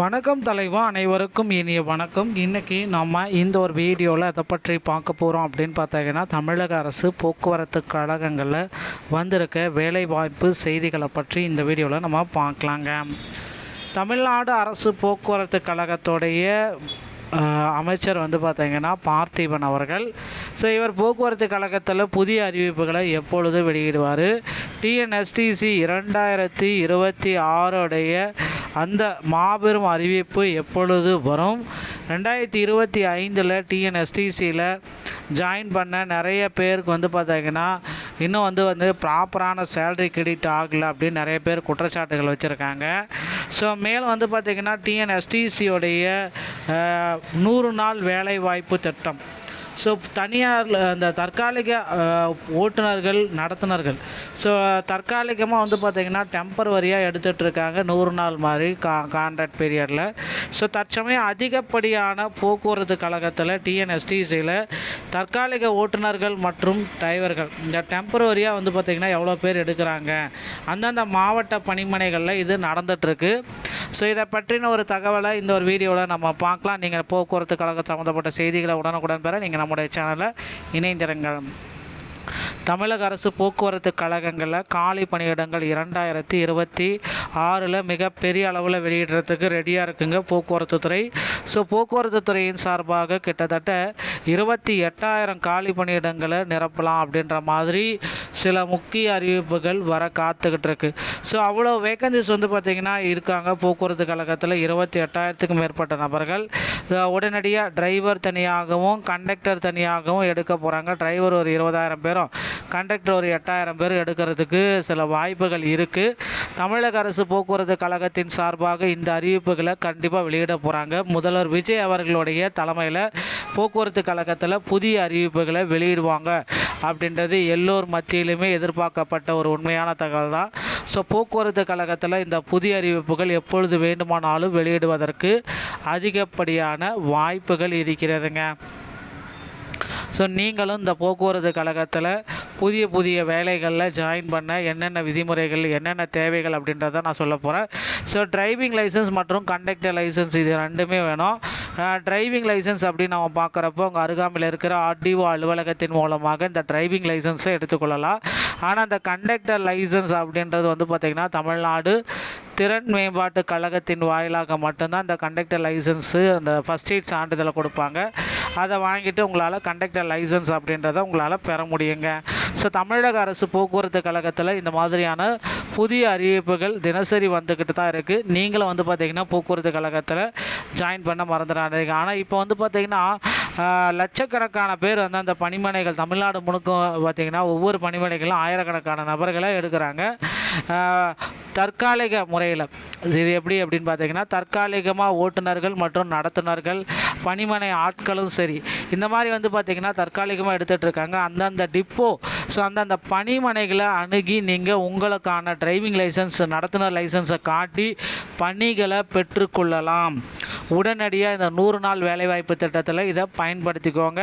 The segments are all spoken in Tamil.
வணக்கம் தலைவா, அனைவருக்கும் இனிய வணக்கம். இன்றைக்கி நம்ம இந்த ஒரு வீடியோவில் எதை பற்றி பார்க்க போகிறோம் அப்படின்னு பார்த்தீங்கன்னா, தமிழக அரசு போக்குவரத்து கழகங்களில் வந்திருக்க வேலைவாய்ப்பு செய்திகளை பற்றி இந்த வீடியோவில் நம்ம பார்க்கலாங்க. தமிழ்நாடு அரசு போக்குவரத்து கழகத்துடைய அமைச்சர் பார்த்திங்கன்னா பார்த்திபன் அவர்கள். ஸோ இவர் போக்குவரத்து கழகத்தில் புதிய அறிவிப்புகளை எப்பொழுது வெளியிடுவார், டிஎன்எஸ்டிசி 2026 அந்த மாபெரும் அறிவிப்பு எப்பொழுது வரும், 2025 டிஎன்எஸ்டிசியில் ஜாயின் பண்ண நிறைய பேருக்கு பார்த்திங்கன்னா இன்னும் ப்ராப்பரான சேலரி கிரெடிட் ஆகலை அப்படின்னு நிறைய பேர் குற்றச்சாட்டுகள் வச்சுருக்காங்க. ஸோ மேலும் பார்த்திங்கன்னா டிஎன்எஸ்டிசியோடைய 100 நாள் வேலைவாய்ப்பு திட்டம், ஸோ தனியார் அந்த தற்காலிக ஓட்டுநர்கள் நடத்துனர்கள், ஸோ தற்காலிகமாக பார்த்திங்கன்னா டெம்பரவரியாக எடுத்துகிட்ருக்காங்க 100 நாள் மாதிரி கான்ட்ராக்ட் பீரியடில். ஸோ தற்சமயம் அதிகப்படியான போக்குவரத்து கழகத்தில் டிஎன்எஸ்டிசியில் தற்காலிக ஓட்டுநர்கள் மற்றும் டிரைவர்கள் இந்த டெம்பரவரியாக பார்த்திங்கன்னா எவ்வளோ பேர் எடுக்கிறாங்க, அந்தந்த மாவட்ட பணிமனைகளில் இது நடந்துகிட்ருக்கு. ஸோ இதை பற்றின ஒரு தகவலை இந்த ஒரு வீடியோவில் நம்ம பார்க்கலாம். நீங்கள் போக்குவரத்து கழகம் சம்மந்தப்பட்ட செய்திகளை உடனுக்குடன் பெற நீங்கள் நம்முடைய சேனலை இணைந்திருங்கள். தமிழக அரசு போக்குவரத்து கழகங்களில் காலி பணியிடங்கள் 2026 மிகப்பெரிய அளவில் வெளியிடுறதுக்கு ரெடியாக இருக்குங்க போக்குவரத்து துறை. ஸோ போக்குவரத்து துறையின் சார்பாக கிட்டத்தட்ட 28,000 காலி பணியிடங்களை நிரப்பலாம் அப்படின்ற மாதிரி சில முக்கிய அறிவிப்புகள் வர காத்துக்கிட்டு இருக்கு. ஸோ அவ்வளோ வேக்கன்சிஸ் பார்த்திங்கன்னா இருக்காங்க போக்குவரத்து கழகத்தில். 28,000க்கும் மேற்பட்ட நபர்கள் உடனடியாக டிரைவர் தனியாகவும் கண்டக்டர் தனியாகவும் எடுக்க போகிறாங்க. டிரைவர் ஒரு 20,000 பேரும் கண்டக்டர் ஒரு 8,000 பேர் எடுக்கிறதுக்கு சில வாய்ப்புகள் இருக்குது. தமிழக அரசு போக்குவரத்து கழகத்தின் சார்பாக இந்த அறிவிப்புகளை கண்டிப்பாக வெளியிட போகிறாங்க. முதல்வர் விஜய் அவர்களுடைய தலைமையில் போக்குவரத்து கழகத்தில் புதிய அறிவிப்புகளை வெளியிடுவாங்க அப்படின்றது எல்லோர் மத்தியிலுமே எதிர்பார்க்கப்பட்ட ஒரு உண்மையான தகவல் தான். ஸோ போக்குவரத்து கழகத்தில் இந்த புதிய அறிவிப்புகள் எப்பொழுது வேண்டுமானாலும் வெளியிடுவதற்கு அதிகப்படியான வாய்ப்புகள் இருக்கிறதுங்க. ஸோ நீங்களும் இந்த போக்குவரத்து கழகத்தில் புதிய வேலைகளில் ஜாயின் பண்ண என்னென்ன விதிமுறைகள் என்னென்ன தேவைகள் அப்படின்றத நான் சொல்ல போகிறேன். ஸோ டிரைவிங் லைசன்ஸ் மற்றும் கண்டக்டர் லைசன்ஸ் இது ரெண்டுமே வேணும். டிரைவிங் லைசன்ஸ் அப்படின்னு நம்ம பார்க்குறப்போ உங்கள் அருகாமையில் இருக்கிற ஆர்டிஓ அலுவலகத்தின் மூலமாக இந்த டிரைவிங் லைசன்ஸை எடுத்துக்கொள்ளலாம். ஆனால் இந்த கண்டக்டர் லைசன்ஸ் அப்படின்றது பார்த்திங்கன்னா தமிழ்நாடு திறன் மேம்பாட்டு கழகத்தின் வாயிலாக மட்டும்தான் இந்த கண்டக்டர் லைசன்ஸு அந்த ஃபஸ்ட் எய்ட் சான்றிதழை கொடுப்பாங்க. அதை வாங்கிட்டு உங்களால் கண்டக்டர் லைசன்ஸ் அப்படின்றத உங்களால் பெற முடியுங்க. ஸோ தமிழக அரசு போக்குவரத்து கழகத்தில் இந்த மாதிரியான புதிய அறிவிப்புகள் தினசரி வந்துக்கிட்டு தான் இருக்குது. நீங்களும் பார்த்திங்கன்னா போக்குவரத்து கழகத்தில் ஜாயின் பண்ண மறந்துடாதீங்க. ஆனால் இப்போ பார்த்திங்கன்னா லட்சக்கணக்கான பேர் அந்த பணிமனைகள் தமிழ்நாடு முழுக்க பார்த்திங்கன்னா ஒவ்வொரு பணிமனைகளும் ஆயிரக்கணக்கான நபர்களை எடுக்கிறாங்க தற்காலிக முறையில். இது எப்படி அப்படின்னு பார்த்திங்கன்னா தற்காலிகமாக ஓட்டுநர்கள் மற்றும் நடத்துனர்கள் பணிமனை ஆட்களும் சரி இந்த மாதிரி பார்த்திங்கன்னா தற்காலிகமாக எடுத்துகிட்ருக்காங்க அந்தந்த டிப்போ. ஸோ அந்தந்த பணிமனைகளை அணுகி நீங்கள் உங்களுக்கான டிரைவிங் லைசன்ஸ் நடத்துனர் லைசன்ஸை காட்டி பணிகளை பெற்றுக்கொள்ளலாம். உடனடியாக இந்த 100 நாள் வேலைவாய்ப்பு திட்டத்தில் இதை பயன்படுத்திக்கோங்க.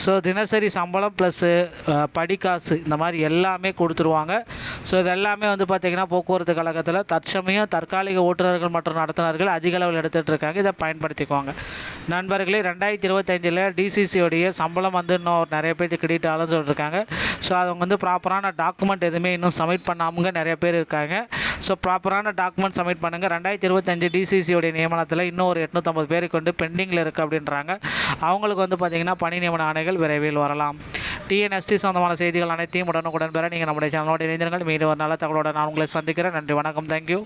ஸோ தினசரி சம்பளம் ப்ளஸ்ஸு படிக்காசு இந்த மாதிரி எல்லாமே கொடுத்துருவாங்க. ஸோ இது எல்லாமே பார்த்திங்கன்னா போக்குவரத்து கழகத்தில் தற்சமயம் தற்காலிக ஓட்டுநர்கள் மற்றும் நடத்துனர்கள் அதிக அளவில் எடுத்துகிட்டு இருக்காங்க. இதை பயன்படுத்திக்கோங்க நண்பர்களே. 2025 டிசிசியோடைய சம்பளம் இன்னும் நிறைய பேர் கிரெடிட் ஆகலன்னு சொல்லியிருக்காங்க. ஸோ அவங்க ப்ராப்பரான டாக்குமெண்ட் எதுவுமே இன்னும் சப்மிட் பண்ணாமங்க நிறைய பேர் இருக்காங்க. ஸோ ப்ராப்பரான டாக்குமெண்ட் சப்மிட் பண்ணுங்கள். 2025 டிசிசியோடைய நியமனத்தில் இன்னும் ஒரு 850 பேருக்கு பெண்டிங்கில் இருக்குது அப்படின்றாங்க. அவங்களுக்கு பார்த்திங்கன்னா பணி நியமன ஆணைகள் விரைவில் வரலாம். டிஎன்எஸ்டி சொந்தமான செய்திகள் அனைத்தையும் உடனுக்குடன் பெற நீங்கள் நம்முடைய சேனலோடு இணைந்திருங்கள். மீண்டும் ஒரு நல்ல தகவலோடு நான் உங்களை சந்திக்கிறேன். நன்றி, வணக்கம், தேங்க்யூ.